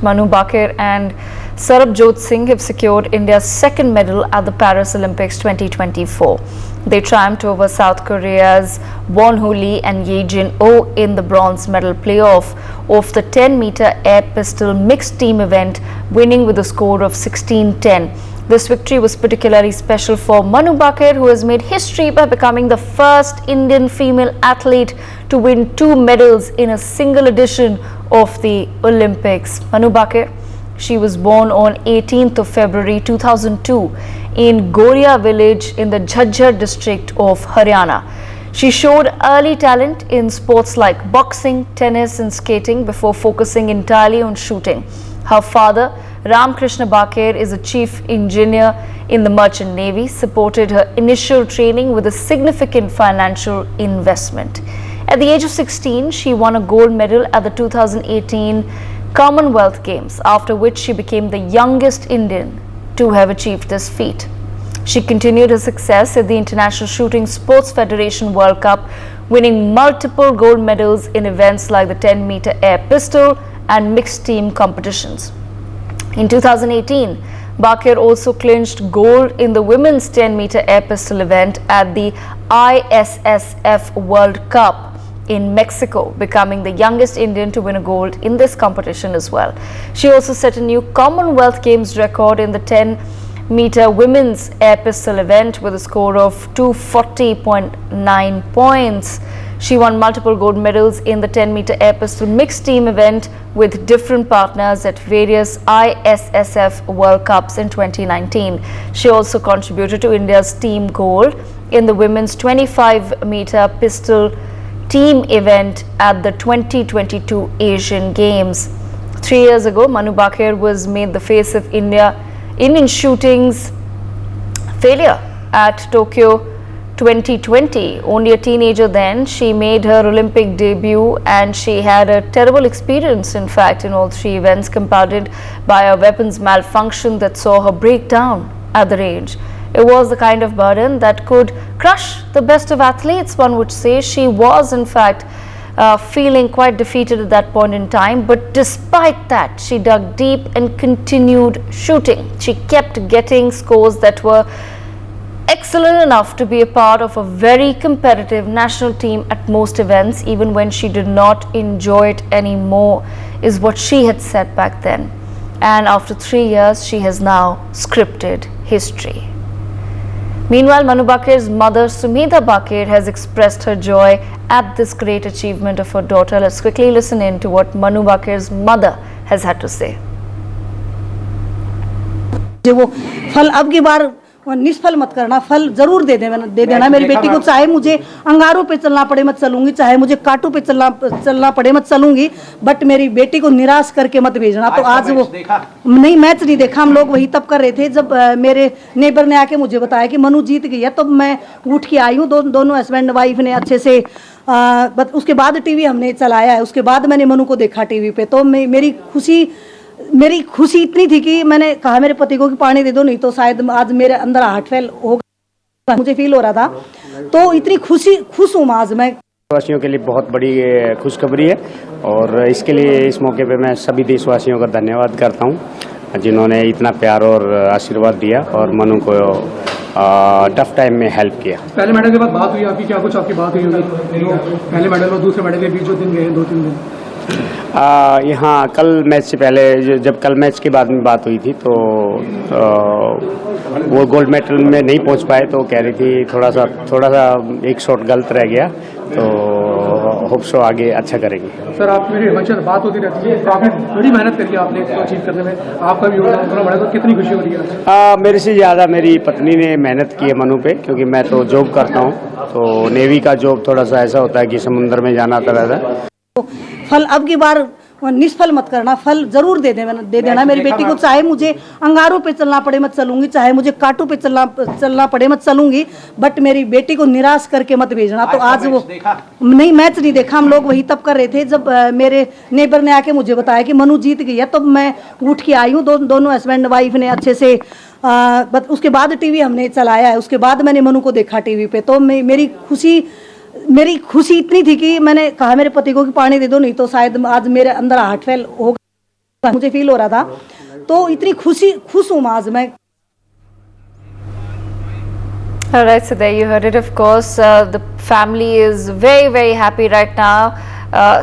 Manu Bhaker and Sarabjot Singh have secured India's second medal at the Paris Olympics 2024. They triumphed over South Korea's Wonho and Ye-Jin-Oh in the bronze medal playoff of the 10-meter air pistol mixed team event, winning with a score of 16-10. This victory was particularly special for Manu Bhaker, who has made history by becoming the first Indian female athlete to win 2 medals in a single edition of the Olympics. Manu Bhaker, she was born on 18th of February 2002 in Goria village in the Jhajjar district of Haryana. She showed early talent in sports like boxing, tennis and skating before focusing entirely on shooting. Her father, Ramkrishna Bhaker, is a chief engineer in the Merchant Navy, supported her initial training with a significant financial investment. At the age of 16, she won a gold medal at the 2018 Commonwealth Games, after which she became the youngest Indian to have achieved this feat. She continued her success at the International Shooting Sports Federation World Cup, winning multiple gold medals in events like the 10-meter air pistol and mixed team competitions. In 2018, Bhaker also clinched gold in the women's 10-meter air pistol event at the ISSF World Cup in Mexico, becoming the youngest Indian to win a gold in this competition as well. She also set a new Commonwealth Games record in the 10-meter women's air pistol event with a score of 240.9 points. She won multiple gold medals in the 10-meter air pistol mixed team event with different partners at various ISSF World Cups in 2019. She also contributed to India's team gold in the women's 25-meter pistol team event at the 2022 Asian Games. 3 years ago, Manu Bhaker was made the face of Indian shooting's failure at Tokyo 2020. Only a teenager then, she made her Olympic debut and she had a terrible experience, in fact, in all 3 events, compounded by a weapons malfunction that saw her break down at the range. It was the kind of burden that could crush the best of athletes, one would say. She was, in fact, feeling quite defeated at that point in time. But despite that, she dug deep and continued shooting. She kept getting scores that were excellent enough to be a part of a very competitive national team at most events, even when she did not enjoy it anymore, is what she had said back then. And after 3 years, she has now scripted history. Meanwhile, Manu Bhaker's mother, Sumedha Bhaker, has expressed her joy at this great achievement of her daughter. Let's quickly listen in to what Manu Bhaker's mother has had to say. वो फल अब की बार निष्फल मत करना, फल जरूर दे देना मेरी बेटी को। चाहे मुझे अंगारों पे चलना पड़े मत चलूंगी, चाहे मुझे कांटों पे चलना पड़े मत चलूंगी, बट मेरी बेटी को निराश करके मत भेजना। तो आज वो नहीं, मैच नहीं देखा, हम लोग वही तब कर रहे थे जब मेरे नेबर ने आके मुझे बताया कि मनु जीत गई है, तब मैं उठ के आई हूँ। दोनों हस्बैंड वाइफ ने अच्छे से उसके बाद टीवी हमने चलाया है, उसके बाद मैंने मनु को देखा टीवी पे। तो मेरी खुशी इतनी थी कि मैंने कहा मेरे पति को कि पानी दे दो, नहीं तो शायद आज मेरे अंदर हार्ट फेल होगा, मुझे फील हो रहा था। तो इतनी खुश हूँ आज मैं। देशवासियों के लिए बहुत बड़ी खुशखबरी है और इसके लिए इस मौके पे मैं सभी देशवासियों का धन्यवाद करता हूँ जिन्होंने इतना प्यार और आशीर्वाद दिया और मनु को टफ टाइम में हेल्प किया। पहले मेडल के बाद बात हुई आपकी, क्या कुछ आपकी बात हुई होगी पहले मेडल और दूसरे मेडल के बीच जो दिन गए 2-3 दिन? यहाँ कल मैच से पहले जब कल मैच के बाद में बात हुई थी तो वो गोल्ड मेडल में नहीं पहुंच पाए, तो कह रही थी थोड़ा सा एक शॉट गलत रह गया, तो होप सो आगे अच्छा करेंगे। सर, आप मेरी हमेशा बात होती रहती है, काफी बड़ी मेहनत करी आपने इसको अचीव करने में, आपका भी योगदान थोड़ा बड़ा, तो कितनी खुशी हो रही है? मेरे से ज़्यादा मेरी पत्नी ने मेहनत की है मनु पे, क्योंकि मैं तो जॉब करता हूँ, तो नेवी का जॉब थोड़ा सा ऐसा होता है कि समुद्र में जाना आता रहता है। फल अब की बार निष्फल मत करना, फल जरूर दे देना मेरी बेटी को। चाहे मुझे अंगारों पे चलना पड़े मत चलूंगी, चाहे मुझे कांटों पे चलना पड़े मत चलूंगी, बट मेरी बेटी को निराश करके मत भेजना। तो आज वो नहीं, मैच नहीं देखा, हम लोग वही तब कर रहे थे जब मेरे नेबर ने आके मुझे बताया कि मनु जीत गई है, तब मैं उठ के आई हूँ। दोनों हस्बैंड वाइफ ने अच्छे से उसके बाद टीवी हमने चलाया है, उसके बाद मैंने मनु को देखा टीवी पे। तो मेरी खुशी इतनी थी कि मैंने कहा मेरे पति को कि पानी दे दो, नहीं तो शायद आज मेरे अंदर हार्ट फेल होगा, मुझे फील हो रहा था, तो इतनी खुश हूँ आज मैं। All right, so there you heard it. Of course, the family is very, very happy right now.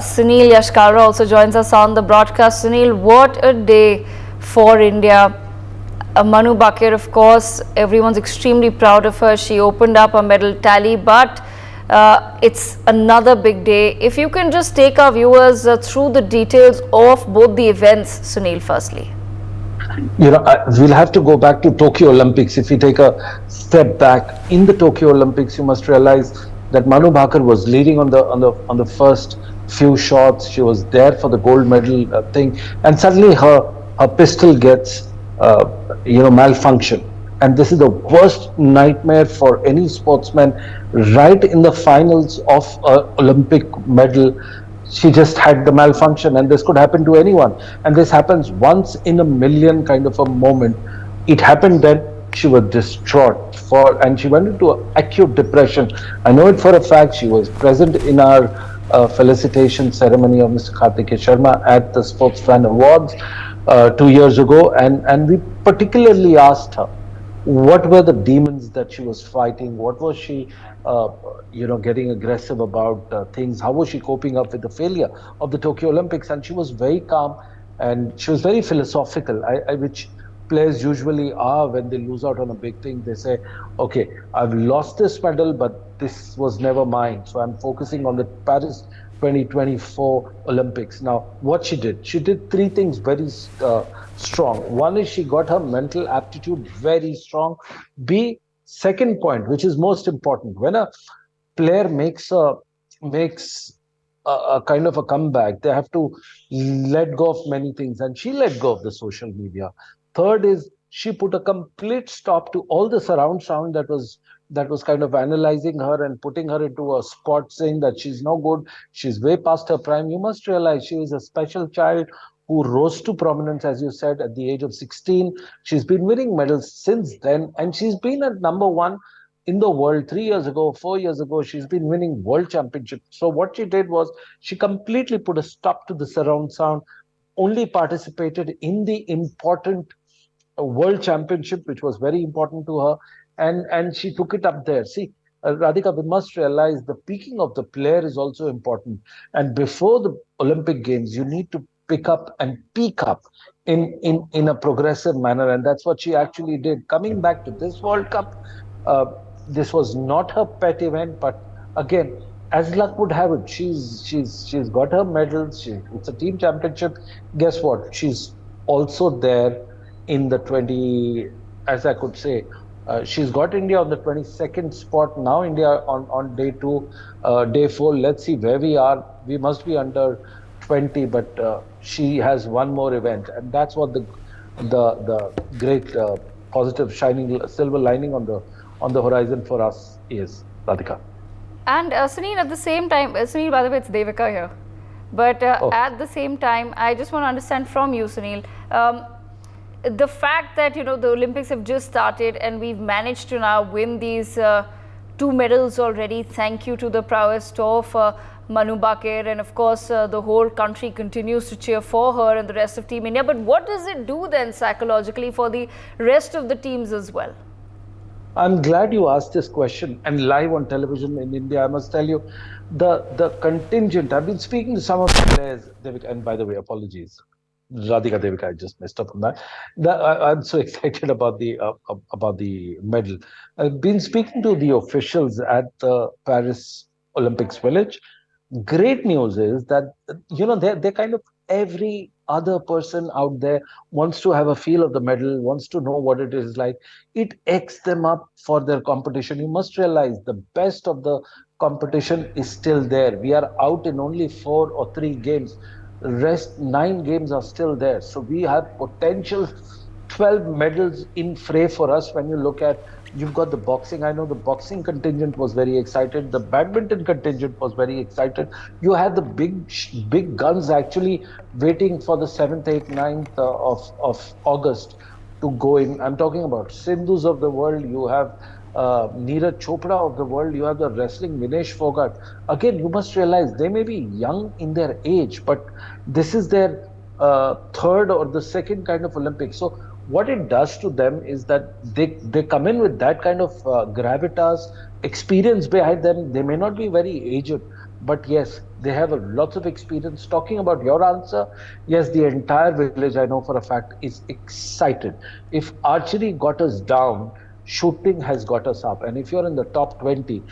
Sunil Yashkara also joins us on the broadcast. Sunil, what a day for India. Manu Bhaker, of course, everyone's extremely proud of her. She opened up a medal tally, but it's another big day. If you can just take our viewers through the details of both the events, Sunil, firstly. We'll have to go back to Tokyo Olympics. If we take a step back in the Tokyo Olympics, you must realize that Manu Bhaker was leading on the first few shots. She was there for the gold medal thing, and suddenly her pistol gets malfunction. And this is the worst nightmare for any sportsman. Right in the finals of Olympic medal, she just had the malfunction, and this could happen to anyone. And this happens once in a million kind of a moment. It happened then. She was distraught and she went into acute depression. I know it for a fact. She was present in our felicitation ceremony of Mr. Kartikeya Sharma at the Sports Fan Awards 2 years ago, and we particularly asked her what were the demons that she was fighting, what was she getting aggressive about things, how was she coping up with the failure of the Tokyo Olympics. And she was very calm and she was very philosophical, which players usually are when they lose out on a big thing. They say, okay, I've lost this medal, but this was never mine, so I'm focusing on the Paris 2024 Olympics. Now, what she did three things very strong. One is she got her mental aptitude very strong. Second point, which is most important, when a player makes a kind of a comeback, they have to let go of many things, and she let go of the social media. Third is she put a complete stop to all the surround sound that was kind of analyzing her and putting her into a spot, saying that she's no good, she's way past her prime. You must realize she is a special child who rose to prominence, as you said, at the age of 16. She's been winning medals since then, and she's been at number one in the world. 3 years ago, 4 years ago, she's been winning world championships. So what she did was she completely put a stop to the surround sound, only participated in the important world championship, which was very important to her, and she took it up there. See, Radhika, we must realize the peaking of the player is also important. And before the Olympic Games, you need to pick up and peak up in a progressive manner, and that's what she actually did. Coming back to this World Cup, this was not her pet event, but again, as luck would have it, she's got her medals. It's a team championship. Guess what? She's also there in the 20, as I could say, she's got India on the 22nd spot. Now India on day 2, day 4. Let's see where we are. We must be under 20, but she has one more event, and that's what the great positive shining silver lining on the horizon for us is, Radhika. And Sunil, at the same time, Sunil, by the way, it's Devika here. But at the same time, I just want to understand from you, Sunil, the fact that, the Olympics have just started and we've managed to now win these 2 medals already, thank you to the prowess of Manu Bhaker, and of course the whole country continues to cheer for her and the rest of Team India. But what does it do then psychologically for the rest of the teams as well? I'm glad you asked this question, and live on television in India. I must tell you, the contingent. I've been speaking to some of the players, Devika, and by the way, apologies, Radhika, Devika, I just messed up on that. I'm so excited about the medal. I've been speaking to the officials at the Paris Olympics Village. Great news is that they're kind of, every other person out there wants to have a feel of the medal, wants to know what it is like. It X them up for their competition. You must realize the best of the competition is still there. We are out in only 4 or 3 games. Rest 9 games are still there. So we have potential 12 medals in fray for us. When you look at, you've got the boxing. I know the boxing contingent was very excited. The badminton contingent was very excited. You had the big guns actually waiting for the 7th, 8th, 9th of August to go in. I'm talking about Sindhus of the world. You have Neeraj Chopra of the world. You have the wrestling Vinesh Fogart. Again, you must realize they may be young in their age, but this is their third or the second kind of Olympics. So what it does to them is that they come in with that kind of gravitas, experience behind them. They may not be very aged, but yes, they have a lots of experience. Talking about your answer, yes, the entire village, I know for a fact, is excited. If archery got us down, shooting has got us up. And if you're in the top 20,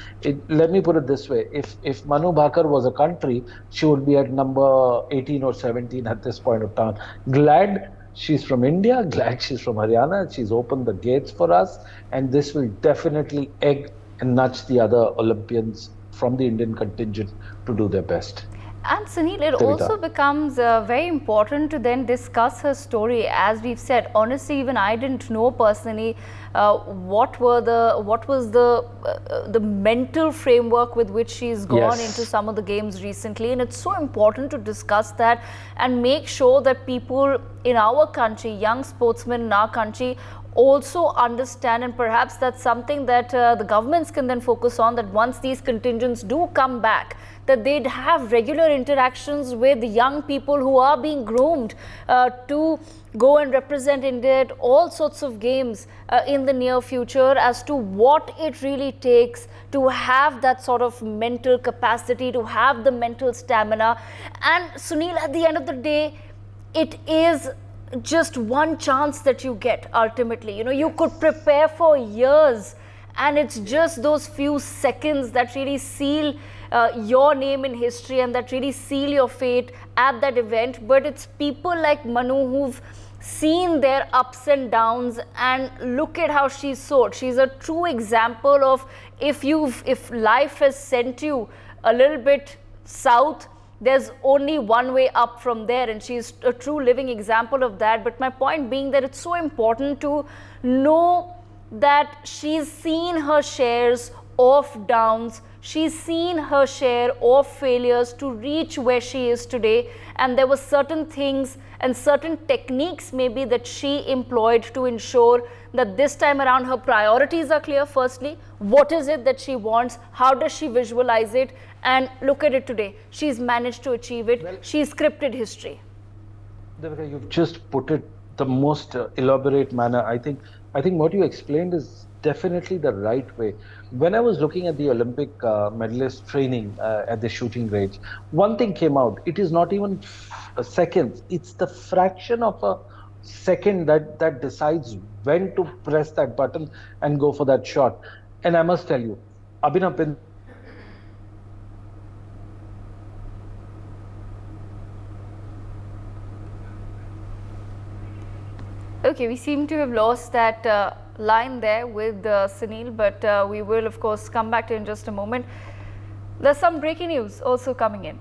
let me put it this way: if Manu Bhaker was a country, she would be at number 18 or 17 at this point of time. Glad she's from India, glad she's from Haryana. She's opened the gates for us, and this will definitely egg and nudge the other Olympians from the Indian contingent to do their best. And Sunil, it Devita. also becomes very important to then discuss her story. As we've said, honestly, even I didn't know personally what was the mental framework with which she's gone Yes. into some of the games recently, and it's so important to discuss that and make sure that people in our country, young sportsmen in our country, also understand, and perhaps that's something that the governments can then focus on, that once these contingents do come back, that they'd have regular interactions with the young people who are being groomed to go and represent India at all sorts of games in the near future, as to what it really takes to have that sort of mental capacity, to have the mental stamina. And Sunil, at the end of the day, it is just one chance that you get ultimately. You know, you could prepare for years, and it's just those few seconds that really seal your name in history and that really seal your fate at that event. But it's people like Manu who've seen their ups and downs, and look at how she's soared. She's a true example of, if life has sent you a little bit south, there's only one way up from there, and she's a true living example of that. But my point being that it's so important to know that she's seen her shares of downs, she's seen her share of failures to reach where she is today, and there were certain things and certain techniques maybe that she employed to ensure that this time around her priorities are clear. Firstly, what is it that she wants, how does she visualize it, and look at it today, she's managed to achieve it. Well, she's scripted history. Devika, you've just put it the most elaborate manner. I think what you explained is definitely the right way. When I was looking at the Olympic medalist training at the shooting range, one thing came out: it is not even seconds, it's the fraction of a second that decides when to press that button and go for that shot. And I must tell you, Abhinav, okay, we seem to have lost that line there with Sunil, but we will of course come back to it in just a moment. There's some breaking news also coming in.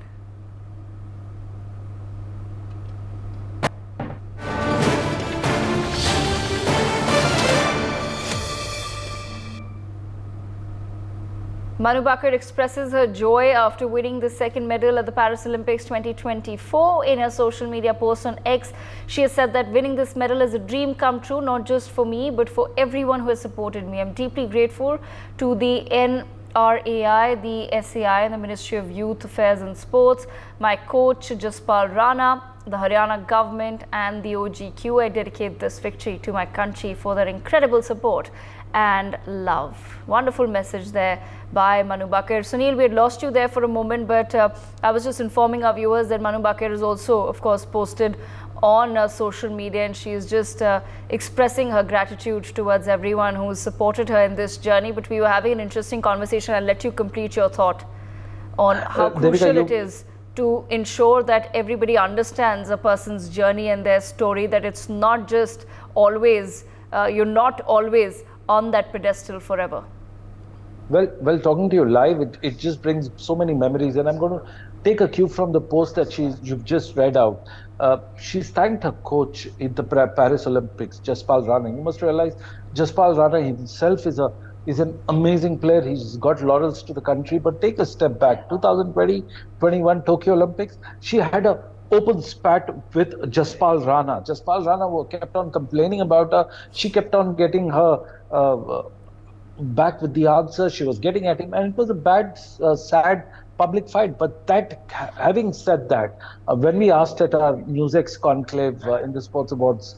Manu Bhaker expresses her joy after winning the second medal at the Paris Olympics 2024. In her social media post on X, she has said that winning this medal is a dream come true, not just for me, but for everyone who has supported me. I'm deeply grateful to the NRAI, the SAI, and the Ministry of Youth Affairs and Sports, my coach Jaspal Rana, the Haryana government, and the OGQ. I dedicate this victory to my country for their incredible support and love. Wonderful message there by Manu Bhaker. Sunil, we had lost you there for a moment, but I was just informing our viewers that Manu Bhaker is also, of course, posted on social media, and she is just expressing her gratitude towards everyone who has supported her in this journey. But we were having an interesting conversation. I'll let you complete your thought on how crucial it is to ensure that everybody understands a person's journey and their story, that it's not just always, you're not always on that pedestal forever. Well, talking to you live, it just brings so many memories, and I'm going to take a cue from the post that you've just read out. She's thanked her coach in the Paris Olympics, Jaspal Rana. You must realize Jaspal Rana himself is an amazing player. He's got laurels to the country. But take a step back. 2020-21 Tokyo Olympics, she had a open spat with Jaspal Rana. Jaspal Rana kept on complaining about her. She kept on getting her back with the answer. She was getting at him, and it was a bad, sad public fight. But having said that, when we asked at our NewsX conclave in the Sports Awards,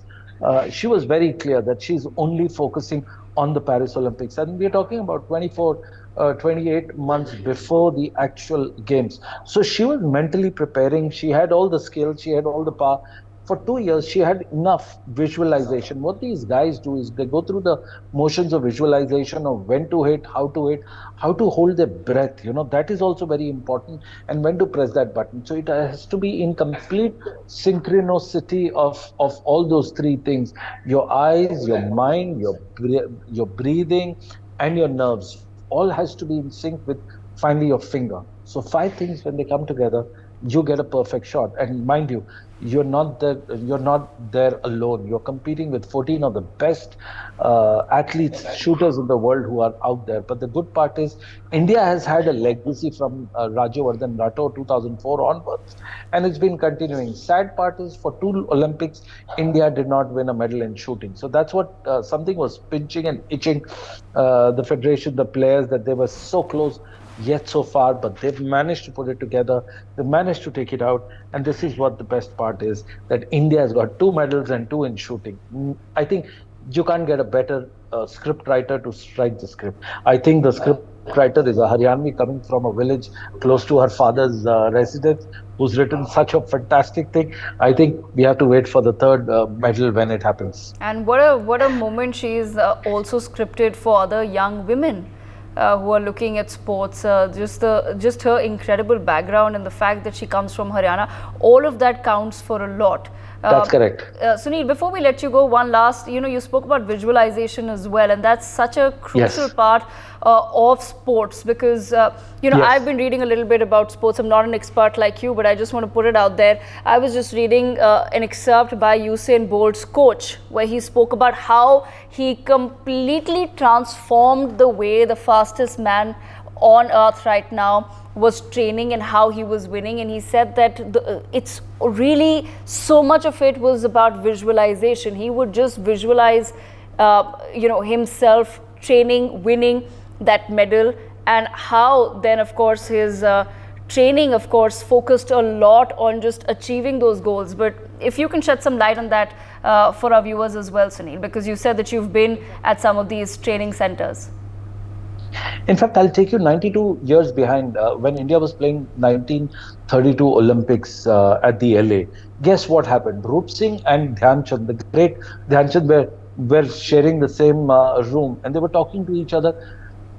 she was very clear that she's only focusing on the Paris Olympics. And we're talking about 28 months before the actual games. So she was mentally preparing. She had all the skills, she had all the power. For 2 years, she had enough visualization. What these guys do is they go through the motions of visualization of when to hit, how to hold their breath. That is also very important, and when to press that button. So it has to be in complete synchronicity of all those three things: your eyes, your mind, your breathing, and your nerves. All has to be in sync with finally your finger. So 5 things, when they come together, you get a perfect shot. And mind you, you're not there alone. You're competing with 14 of the best athletes, shooters in the world who are out there. But the good part is India has had a legacy from Rajyavardhan Rathore 2004 onwards, and it's been continuing. Sad part is, for 2 Olympics, India did not win a medal in shooting. So that's what something was pinching and itching the federation, the players, that they were so close yet so far, but they've managed to put it together. They've managed to take it out, and this is what the best part is, that India has got 2 medals and 2 in shooting. I think you can't get a better script writer to write the script. I think the script writer is a Haryanvi coming from a village close to her father's residence, who's written such a fantastic thing. I think we have to wait for the 3rd medal when it happens. And what a moment she's also scripted for other young women who are looking at sports. Just her incredible background and the fact that she comes from Haryana, all of that counts for a lot. That's correct. Sunil, before we let you go, one last, you spoke about visualization as well, and that's such a crucial part of sports, because, Yes. I've been reading a little bit about sports. I'm not an expert like you, but I just want to put it out there. I was just reading an excerpt by Usain Bolt's coach, where he spoke about how he completely transformed the way the fastest man on earth right now was training and how he was winning. And he said that it's really, so much of it was about visualization. He would just visualize himself training, winning that medal, and how then of course his training of course focused a lot on just achieving those goals. But if you can shed some light on that for our viewers as well, Sunil, because you said that you've been at some of these training centers. In fact, I'll take you 92 years behind. When India was playing 1932 Olympics at the LA, guess what happened? Rup Singh and Dhyan Chand, the great Dhyan Chand, were sharing the same room, and they were talking to each other.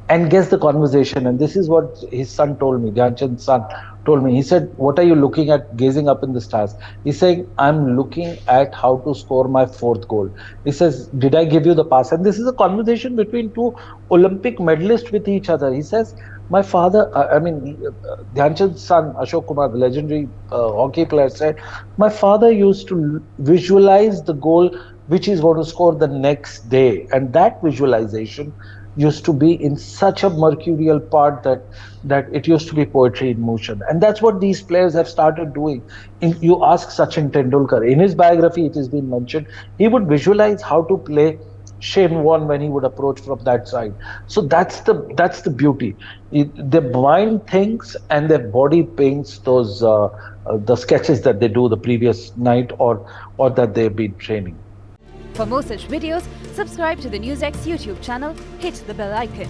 And guess the conversation, and this is what his son told me, Dhyan Chand's son told me. He said, "What are you looking at, gazing up in the stars?" He's saying, "I'm looking at how to score my 4th goal." He says, "Did I give you the pass?" And this is a conversation between 2 Olympic medalists with each other. He says, "My father," Dhyan Chand's son, Ashok Kumar, the legendary hockey player, said, "My father used to visualize the goal which he's going to score the next day." And that visualization used to be in such a mercurial part that it used to be poetry in motion. And that's what these players have started doing. You ask Sachin Tendulkar, in his biography it has been mentioned, he would visualize how to play Shane Warne when he would approach from that side. So that's the beauty. Their mind thinks and their body paints those the sketches that they do the previous night or that they've been training. For more such videos, subscribe to the NewsX YouTube channel, hit the bell icon.